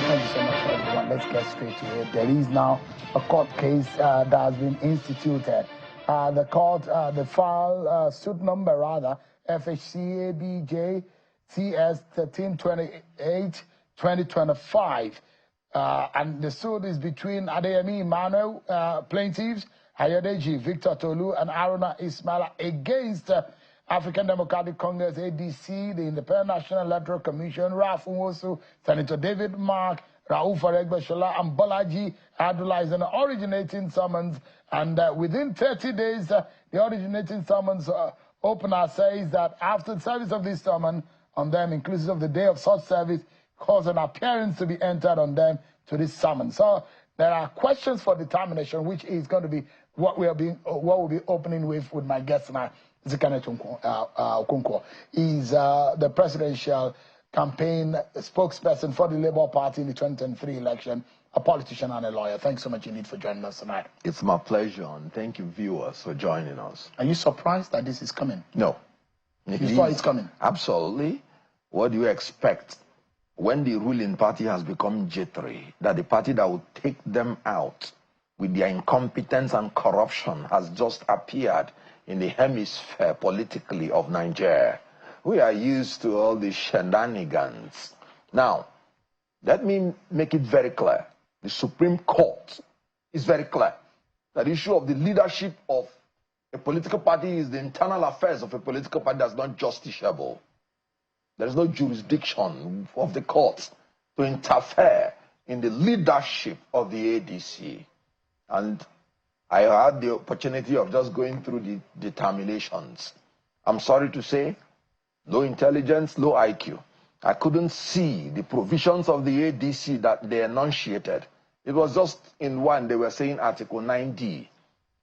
Thank you so much, everyone. Let's get straight to it. There is now a court case that has been instituted. The court, the file, suit number rather, FHCABJ CS 1328 2025. And the suit is between Adeyemi Emmanuel, plaintiffs, Hayodeji, Victor Tolu, and Aruna Ismaila against African Democratic Congress, ADC, the Independent National Electoral Commission, Ralph Nwosu, Senator David Mark, Raouf Aregbesola, and Bolaji Abdullah is an originating summons. And within 30 days, the originating summons opener says that after the service of this summons on them, inclusive of the day of such service, cause an appearance to be entered on them to this summons. So there are questions for determination, which is going to be what we'll be opening with my guest tonight. Okonkwo is the presidential campaign spokesperson for the Labour Party in the 2023 election, a politician and a lawyer. Thanks so much indeed for joining us tonight. It's my pleasure, and thank you, viewers, for joining us. Are you surprised that this is coming? No. You thought it's coming? Absolutely. What do you expect when the ruling party has become jittery, that the party that would take them out with their incompetence and corruption has just appeared in the hemisphere politically of Nigeria? We are used to all these shenanigans. Now, let me make it very clear. The Supreme Court is very clear that the issue of the leadership of a political party is the internal affairs of a political party that's not justiciable. There is no jurisdiction of the courts to interfere in the leadership of the ADC. And I had the opportunity of just going through the determinations. I'm sorry to say, low intelligence, low IQ. I couldn't see the provisions of the ADC that they enunciated. It was just in one, they were saying Article 9D.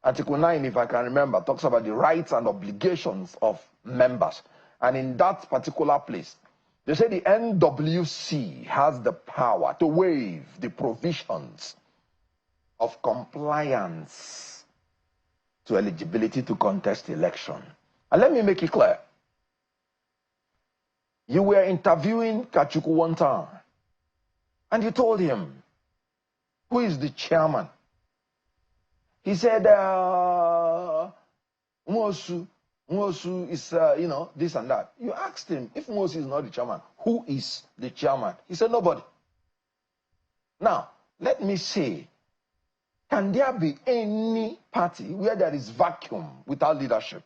Article 9, if I can remember, talks about the rights and obligations of members. And in that particular place, they say the NWC has the power to waive the provisions of compliance to eligibility to contest election. And let me make it clear. You were interviewing Kachuku one time, and you told him, who is the chairman? He said, Nwosu is, this and that. You asked him, if Nwosu is not the chairman, who is the chairman? He said, nobody. Now, let me say, can there be any party where there is vacuum without leadership?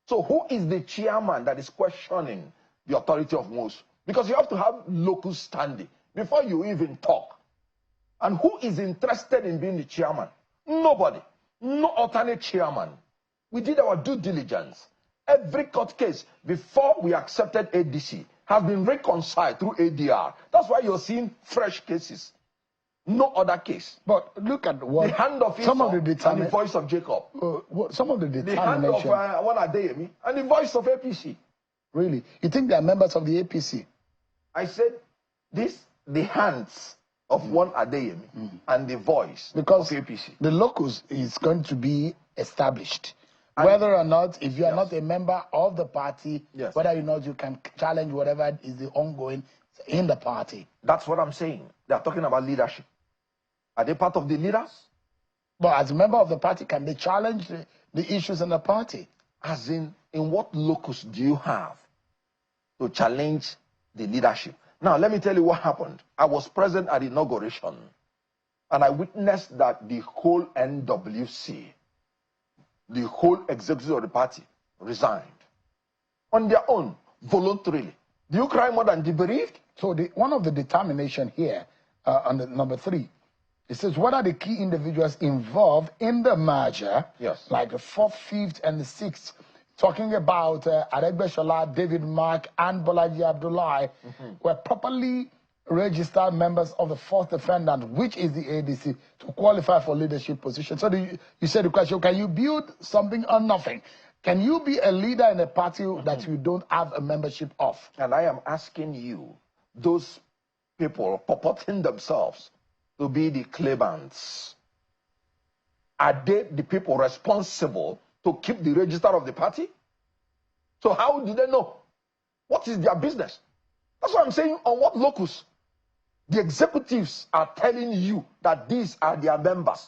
So who is the chairman that is questioning the authority of Nwosu? Because you have to have local standing before you even talk. And who is interested in being the chairman? Nobody. No alternate chairman. We did our due diligence. Every court case before we accepted ADC has been reconciled through ADR. That's why you're seeing fresh cases. No other case. But look at what the hand of some of the and the voice of Jacob. Some of the determination. The hand of one Adeyemi and the voice of APC. Really? You think they are members of the APC? I said the hands of one Adeyemi and the voice because of APC. The locus is going to be established. And whether or not, if you are not a member of the party, whether or not you can challenge whatever is the ongoing in the party. That's what I'm saying. They are talking about leadership. Are they part of the leaders? But as a member of the party, can they challenge the issues in the party? As in what locus do you have to challenge the leadership? Now, let me tell you what happened. I was present at the inauguration, and I witnessed that the whole NWC, the whole executive of the party, resigned on their own, voluntarily. Do you cry more than the bereaved? So one of the determination here, on the number 3, it says, what are the key individuals involved in the merger? Yes. Like the 4th, 5th, and the 6th. Talking about Aregbesola, David Mark, and Bolaji Abdullah were properly registered members of the 4th defendant, which is the ADC, to qualify for leadership position. So you said the question, can you build something on nothing? Can you be a leader in a party that you don't have a membership of? And I am asking you, those people purporting themselves to be the claimants, are they the people responsible to keep the register of the party? So how do they know? What is their business? That's what I'm saying. On what locus? The executives are telling you that these are their members.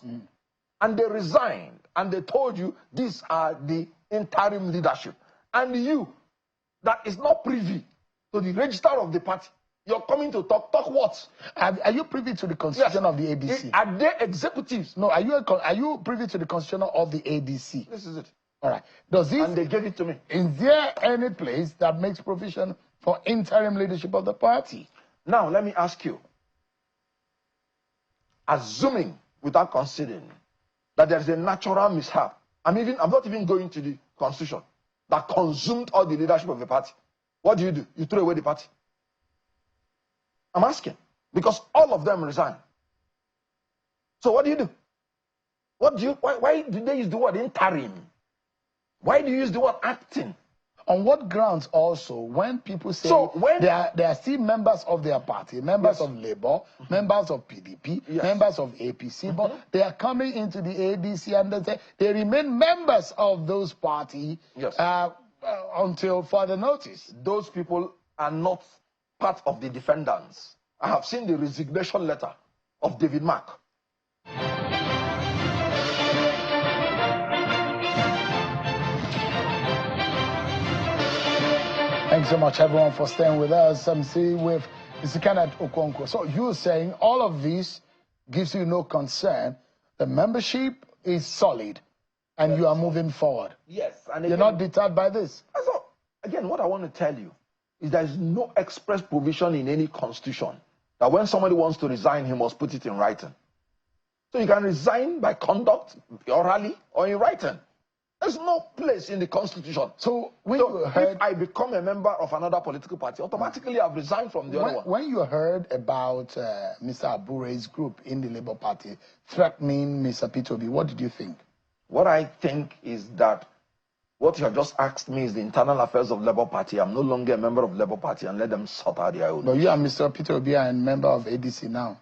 And they resigned, and they told you these are the interim leadership. And you, that is not privy to the register of the party, you're coming to talk what? Are you privy to the constitution of the ADC? Are they executives? No, are you privy to the constitution of the ADC? This is it. All right. Does this, and they gave it to me. Is there any place that makes provision for interim leadership of the party? Now, let me ask you. Assuming, without considering, that there is a natural mishap, I'm not even going to the constitution, that consumed all the leadership of the party. What do? You throw away the party. I'm asking. Because all of them resign. So what do? Why do they use the word interim? Why do you use the word acting? On what grounds also, when people say they are still members of their party, members of Labour, members of PDP, members of APC, but they are coming into the ADC and they say they remain members of those parties until further notice. Those people are not part of the defendants. I have seen the resignation letter of David Mark. Thanks so much, everyone, for staying with us. I'm seeing with Mr. Kenneth Okonkwo. So you're saying all of this gives you no concern. The membership is solid, and you are moving forward. Yes. And you're not deterred by this. So, again, what I want to tell you is there is no express provision in any constitution that when somebody wants to resign, he must put it in writing. So you can resign by conduct, orally, or in writing. There's no place in the constitution. So if I become a member of another political party, automatically I've resigned from the other one. When you heard about Mr. Abure's group in the Labour Party threatening Mr. Peter Obi, what did you think? What I think is that what you have just asked me is the internal affairs of Labour Party. I'm no longer a member of Labour Party, and let them sort out their own. But you and Mr. Peter Obi are a member of ADC now.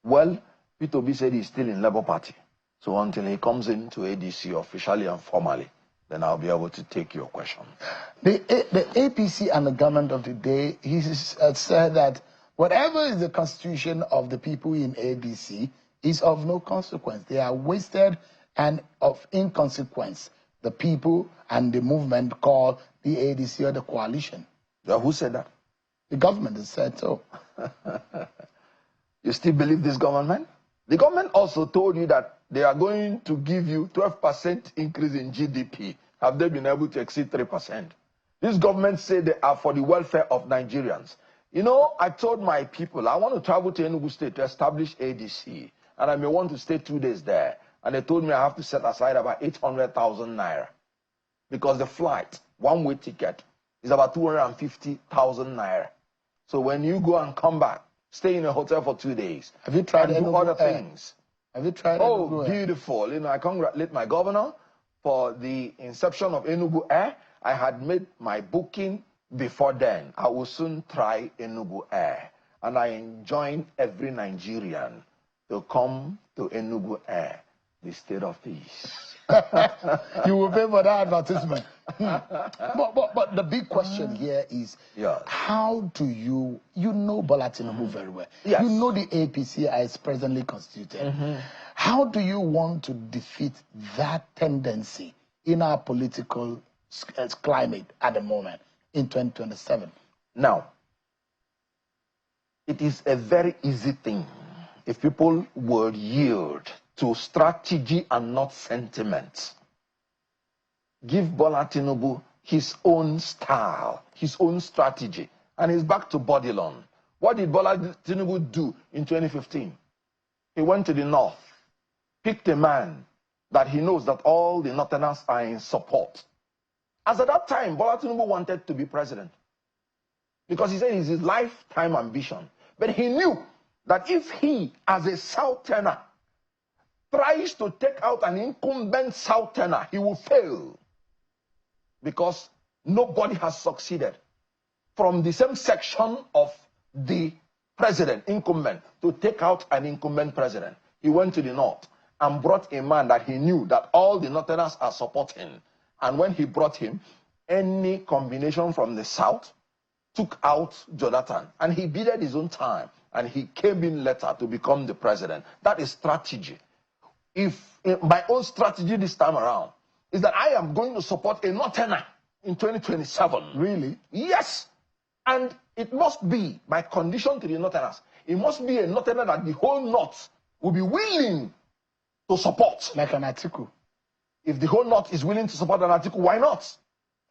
Well, Peter Obi said he's still in Labour Party. So until he comes into ADC officially and formally, then I'll be able to take your question. The APC and the government of the day, he said that whatever is the constitution of the people in ADC is of no consequence. They are wasted and of inconsequence. The people and the movement called the ADC or the coalition. Yeah, who said that? The government has said so. You still believe this government? The government also told you that they are going to give you 12% increase in GDP. Have they been able to exceed 3%? This government said they are for the welfare of Nigerians. You know, I told my people, I want to travel to Enugu State to establish ADC, and I may want to stay 2 days there. And they told me I have to set aside about 800,000 naira. Because the flight, one-way ticket, is about 250,000 naira. So when you go and come back, stay in a hotel for 2 days. Have you tried and do other things? Have you tried Enugu Air? Beautiful. You know, I congratulate my governor for the inception of Enugu Air. I had made my booking before then. I will soon try Enugu Air. And I enjoin every Nigerian to come to Enugu Air, the state of peace. You will pay for that advertisement. But the big question here is, how do you know Bola Tinubu very well? Yes. You know the APC as presently constituted. How do you want to defeat that tendency in our political climate at the moment in 2027? Now, it is a very easy thing if people would yield to strategy and not sentiment. Give Bola Tinubu his own style, his own strategy, and he's back to Bodilon. What did Bola Tinubu do in 2015? He went to the north, picked a man that he knows that all the northerners are in support. As at that time, Bola Tinubu wanted to be president because he said it's his lifetime ambition. But he knew that if he, as a southerner, tries to take out an incumbent southerner, he will fail. Because nobody has succeeded from the same section of the president, incumbent, to take out an incumbent president. He went to the north and brought a man that he knew that all the northerners are supporting. And when he brought him, any combination from the south took out Jonathan. And he bided his own time. and he came in later to become the president. That is strategy. If my own strategy this time around is that I am going to support a northerner in 2027. Really? Yes. And it must be, my condition to the northerners, it must be a northerner that the whole north will be willing to support. Like an Atiku. If the whole north is willing to support an Atiku, why not?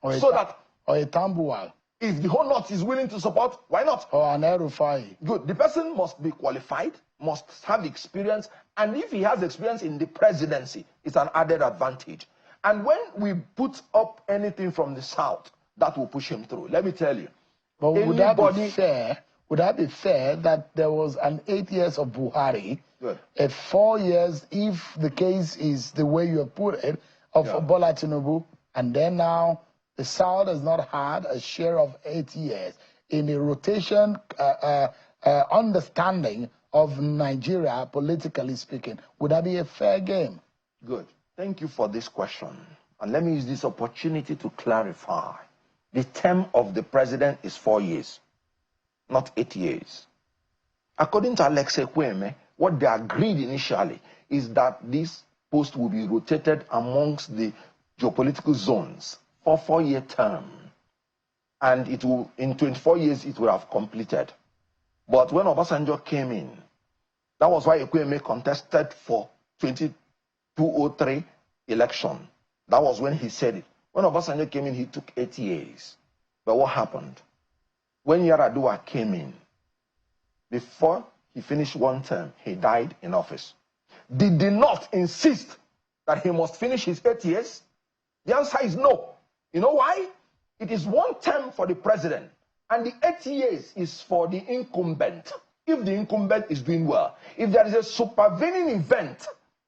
Or a Tambuwal. If the whole north is willing to support, why not? Or an Erufai. Good. The person must be qualified, must have experience, and if he has experience in the presidency, it's an added advantage. And when we put up anything from the south, that will push him through. Let me tell you. But would that be fair? Would that be fair that there was an 8 years of Buhari, a 4 years, if the case is the way you have put it, of Bola Tinubu, and then now the South has not had a share of 8 years in a rotation understanding of Nigeria, politically speaking? Would that be a fair game? Good. Thank you for this question. And let me use this opportunity to clarify. The term of the president is 4 years, not 8 years. According to Alex Ekweme, what they agreed initially is that this post will be rotated amongst the geopolitical zones for 4-year term. And it will, in 24 years, it will have completed. But when Obasanjo came in, that was why Ekweme contested for 2003 election. That was when he said it. When Obasanjo came in, he took 8 years. But what happened? When Yar'Adua came in, before he finished one term, he died in office. Did they not insist that he must finish his 8 years? The answer is no. You know why? It is one term for the president, and the 8 years is for the incumbent. If the incumbent is doing well, if there is a supervening event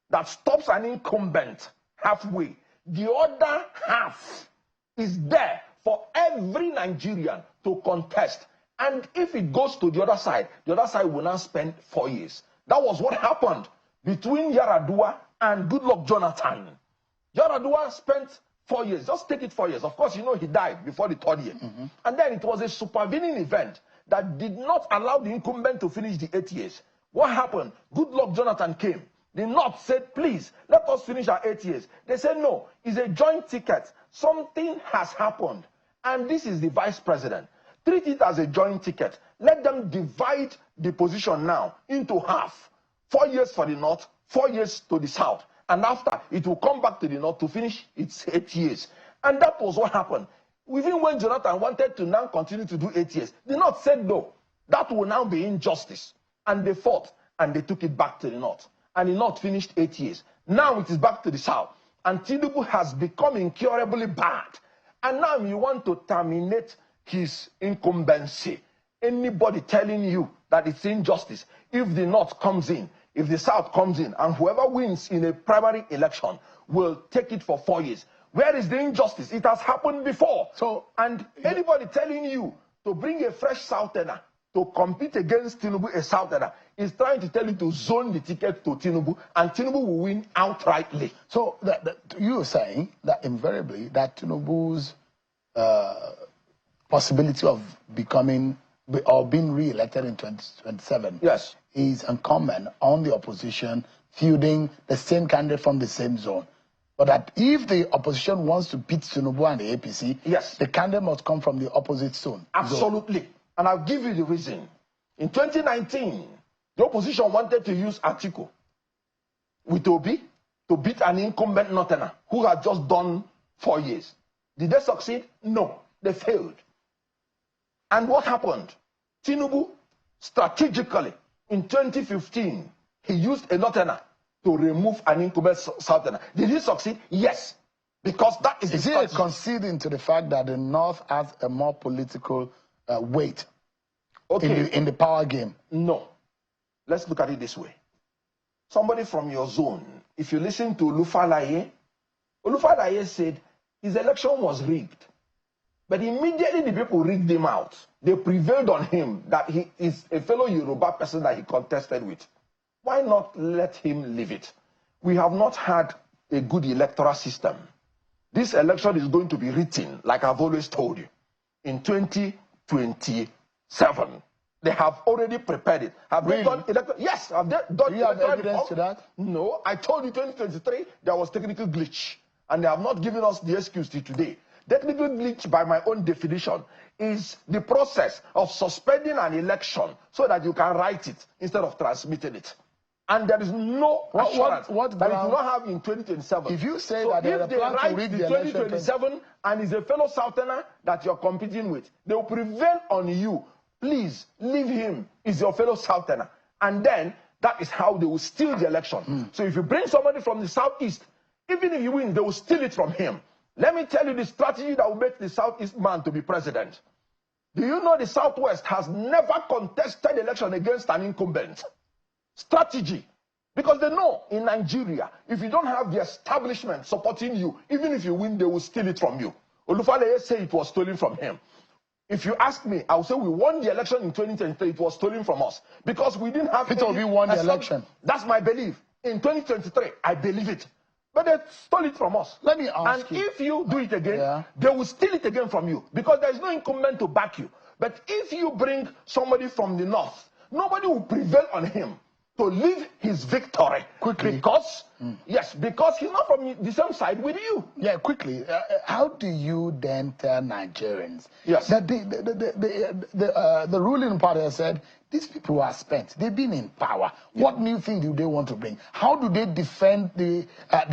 that stops an incumbent halfway, the other half is there for every Nigerian to contest. And if it goes to the other side will now spend 4 years. That was what happened between Yar'Adua and Goodluck Jonathan. Yar'Adua spent 4 years. Just take it 4 years. Of course, you know he died before the 3rd year. And then it was a supervening event that did not allow the incumbent to finish the 8 years. What happened? Goodluck Jonathan came. The North said, please, let us finish our 8 years. They said, no, it's a joint ticket. Something has happened. And this is the vice president. Treat it as a joint ticket. Let them divide the position now into half. 4 years for the North, 4 years to the South. And after, it will come back to the North to finish its 8 years. And that was what happened. Even when Jonathan wanted to now continue to do 8 years, the North said no. That will now be injustice. And they fought, and they took it back to the North. And the North finished 8 years. Now it is back to the South. And Tinubu has become incurably bad. And now you want to terminate his incumbency. Anybody telling you that it's injustice, if the North comes in, if the South comes in, and whoever wins in a primary election will take it for 4 years. Where is the injustice? It has happened before. So, and anybody telling you to bring a fresh Southerner to compete against Tinubu, a Southerner, is trying to tell you to zone the ticket to Tinubu, and Tinubu will win outrightly. So you are saying that invariably that Tinubu's possibility of becoming or being re-elected in 2027 is incumbent on the opposition fielding the same candidate from the same zone. But that if the opposition wants to beat Tinubu and the APC, the candidate must come from the opposite zone. Absolutely. And I'll give you the reason. In 2019, the opposition wanted to use Atiku with Obi to beat an incumbent northerner who had just done 4 years. Did they succeed? No, they failed. And what happened? Tinubu, strategically, in 2015, he used a northerner to remove an incumbent southerner. Did he succeed? Yes. Because that is the strategy. Is he conceding to the fact that the North has a more political weight in the power game? No. Let's look at it this way. Somebody from your zone, if you listen to Olufalaye said his election was rigged. But immediately the people rigged him out. They prevailed on him that he is a fellow Yoruba person that he contested with. Why not let him leave it? We have not had a good electoral system. This election is going to be written, like I've always told you, in 2027. They have already prepared it. Have they done electoral? Yes, have they done Do you have electoral evidence reform? to that? No, I told you 2023 there was technical glitch, and they have not given us the excuse till today. Technical glitch, by my own definition, is the process of suspending an election so that you can write it instead of transmitting it. And there is no assurance that it will not have in 2027. If you say so that if they write the 2027 and is a fellow Southerner that you're competing with, they will prevail on you. Please leave him. He's your fellow Southerner. And then that is how they will steal the election. So if you bring somebody from the Southeast, even if you win, they will steal it from him. Let me tell you the strategy that will make the Southeast man to be president. Do you know the Southwest has never contested election against an incumbent? Strategy. Because they know in Nigeria, if you don't have the establishment supporting you, even if you win, they will steal it from you. Olufaleye said it was stolen from him. If you ask me, I will say we won the election in 2023. It was stolen from us because we didn't have. Peter Obi won the election. That's my belief. In 2023, I believe it. But they stole it from us. Let me ask you. And if you do it again, they will steal it again from you because there is no incumbent to back you. But if you bring somebody from the north, nobody will prevail on him to leave his victory quickly because yes, because he's not from the same side with you. Yeah, quickly. How do you then tell Nigerians that the ruling party has said these people are spent, they've been in power? What new thing do they want to bring? How do they defend the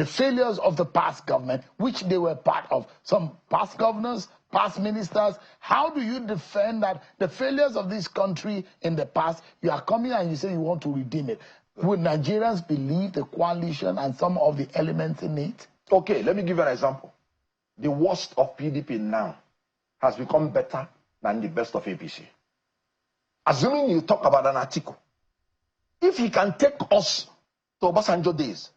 failures of the past government, which they were part of? Some past governors, past ministers. How do you defend that the failures of this country in the past, you are coming and you say you want to redeem it? Would Nigerians believe the coalition and some of the elements in it? Okay, let me give you an example. The worst of PDP now has become better than the best of APC. Assuming you talk about an article, if he can take us to Obasanjo days,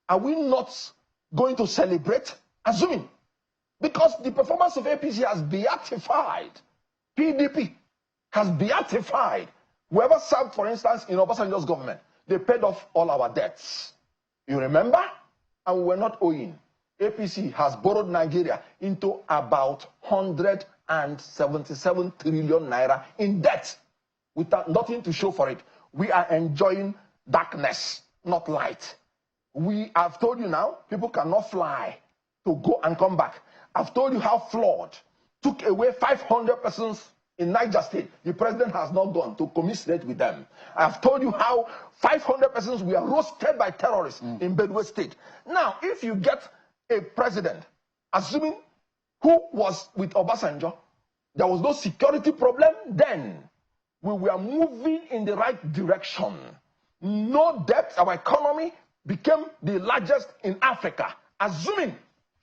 are we not going to celebrate? Assuming. Because the performance of APC has beatified. PDP has beatified. Whoever served, for instance, in Obasanjo's government, they paid off all our debts. You remember? And we were not owing. APC has borrowed Nigeria into about 177 trillion naira in debt without nothing to show for it. We are enjoying darkness, not light. I've told you now, people cannot fly to go and come back. I've told you how flawed. Took away 500 persons in Niger State. The president has not gone to commiserate with them. I've told you how 500 persons were roasted by terrorists in Benue State. Now, if you get a president, assuming who was with Obasanjo, there was no security problem, then we were moving in the right direction. No debt, our economy became the largest in Africa. Assuming,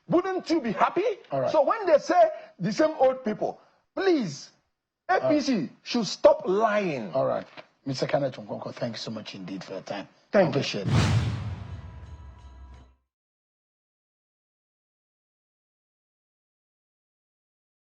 wouldn't you be happy? Right. So when they say the same old people, please, APC should stop lying. All right. Mr. Kenneth Okonkwo, thank you so much indeed for your time. Thank you. Appreciate it.